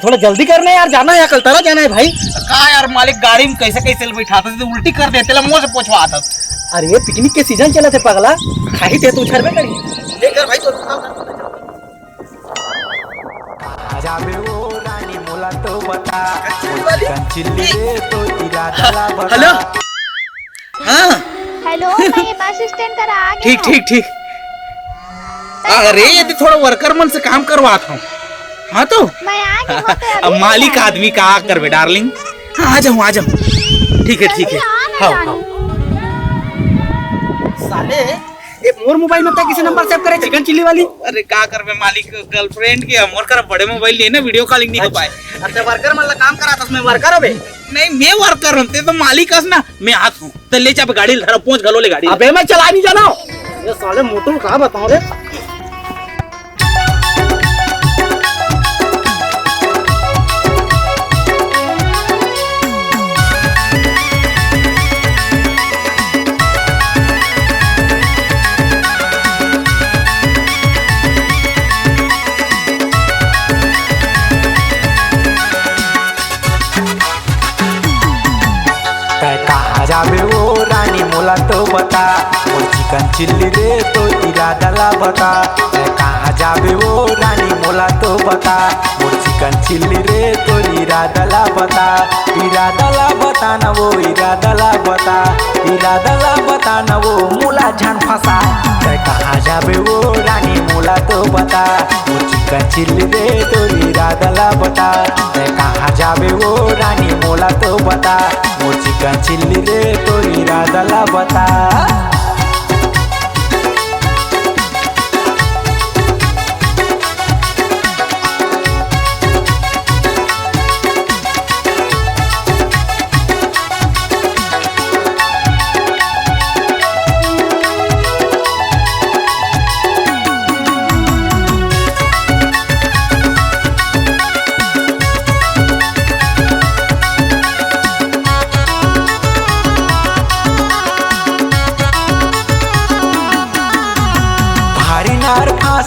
थोड़ा जल्दी करना है यार, जाना है यार, कल तारा जाना है भाई। कहा यार मालिक गाड़ी में कैसे कैसे बैठाता तो उल्टी कर देते ला मुंह से पोछवाता। अरे ये पिकनिक के सीजन चला थे पगला, खाई थे तू छरबे करी लेकर भाई तो जाबे वो रानी मोला तो बता चिल्ली रे तो इरादा बता। हेलो हाँ हेलो मैं बस स्टैंड कर आ गई। ठीक ठीक ठीक। अरे यदि थोड़ा वर्कर मन से काम करवाता हूँ। हाँ तो मैं आ गई हूं पे अब मालिक आदमी का कर बे डार्लिंग। हाँ आ जाऊँ आ जाऊँ। ठीक है ठीक है। हाँ हाँ साले ये मोर मोबाइल में किसी नंबर सेव करे चिकन चिल्ली वाली। अरे का कर बे मालिक गर्लफ्रेंड के हमर कर बड़े मोबाइल लिए ना वीडियो कॉलिंग नहीं हो पाए। अच्छा वर्कर मतलब काम करा था मैं वर्कर अबे नहीं मैं वर्कर हूँ ते तो मालिक हस ना मैं हाथ हूँ तो ले जा गाड़ी धरा पहुंच गलो ले गाड़ी। अबे मैं चला नहीं जाना ये साले मोटू कहाँ बताऊं रे। जाबे वो रानी मोला तो बता मोर चिकन चिल्ली रे तो इरादा बता। कहाँ जाबे वो रानी मोला तो बता मोर चिकन चिल्ली रे तो इरादा बता। इरादा बता ना वो इरादा बता ना वो मोला जान फंसा। कहाँ जाबे वो रानी मोला तो बता मोर चिकन चिल्ली रे तो इरादा बता। कहाँ जाबे वो रानी मोला तो बता मोर चिकन चिल्ली रे तो इरादा बता।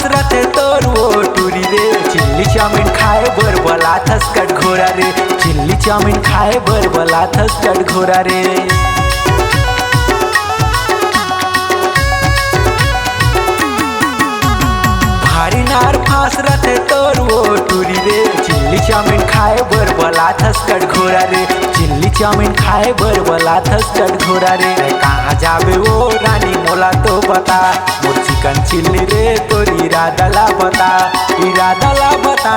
रथे तोर वो टूरी रे चिल्ली चाउमीन खाए बर बला थस कट घोरा रे चिल्ली चाउमीन खाए बर बला थस कट घोरा रे। भारी नार फांस रथे तोर वो टूरी रे चिल्ली चाउमीन खाए बर बला थस कट घोरा रे चिल्ली चाउमीन खाए बर बला थस कट घोरा रे। कहाँ जाबे वो रानी मोला तो बता मोर चिकन चिल्ली रे तोर इरादा बता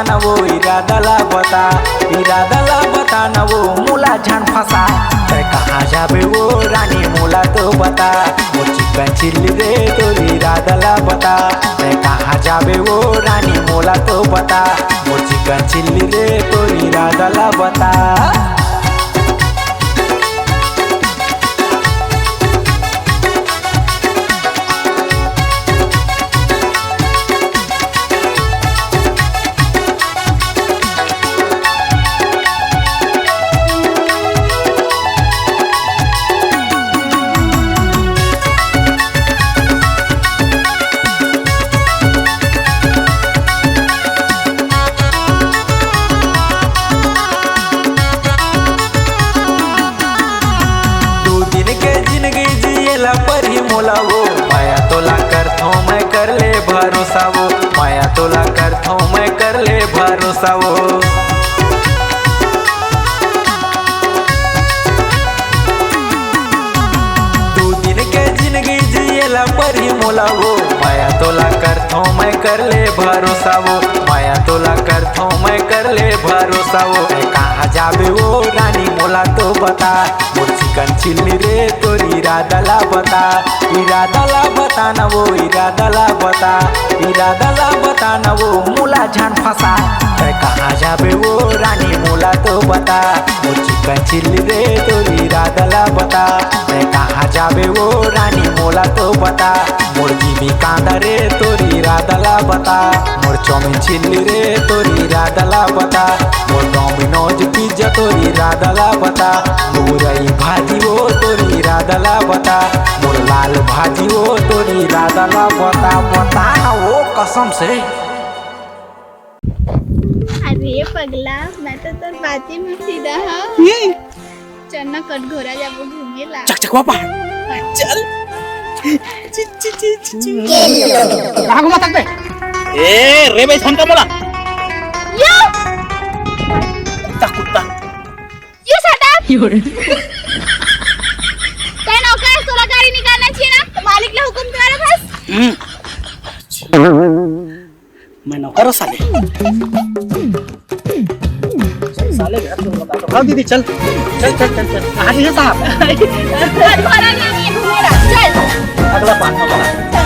ना वो इरादा बता ना वो मोला जान फंसा। कहाँ जाबे वो रानी मोला तो बता मोर चिकन चिल्ली रे तोर इरादा बता। कहाँ जाबे वो रानी मोला तो बता मोर चिकन चिल्ली रे तोर इरादा बता। मोला वो माया तोला करथो मैं कर ले भरोसा वो माया तोला करथो मैं कर ले भरोसा वो। दो दिन के जिंदगी जिएला पर ही मोला वो माया तोला करथो मैं कर ले भरोसा वो माया तोला करथो मैं कर ले भरोसा वो। कहाँ जाबे वो रानी मोला तो बता मोर चिकन चिल्ली रे तोर इरादा बता ना वो इरादा बता ना वो मोला जान फंसा। कहाँ जाबे वो रानी मोला तो बता मोर चिकन चिल्ली रे तोर इरादा बता। कहाँ जाबे वो रानी मोला तो बता मोर जीवी कांदा रे तोर इरादा बता मोर चाउमीन चिल्ली रे तोर इरादा बता मोर डोमिनोज पिज्जा तोर इरादा बता मुरई भाजी वो तोर इरादा बता मोर लाल भाजी वो तोर इरादा बता ना वो कसम से। अरे रे पगला मैं तो तोर बाती में फिदा हाँ चलना कटघोरा जाबो घूमेला चक चक वापा चल कहाँ घुमा सकते ए रे भाई फोन का बोला यो कुत्ता कुत्ता यू शट अप काय नौकर तुला गाडी निकालना चाहिए ना मालिक ने हुकुम तुम्हारे पास मैं नौकर साले साले घर से बताता हाँ दीदी चल चल चल चल चल आगे है साहब कटघोरा नहीं घूमेला चल अगला पार्ट में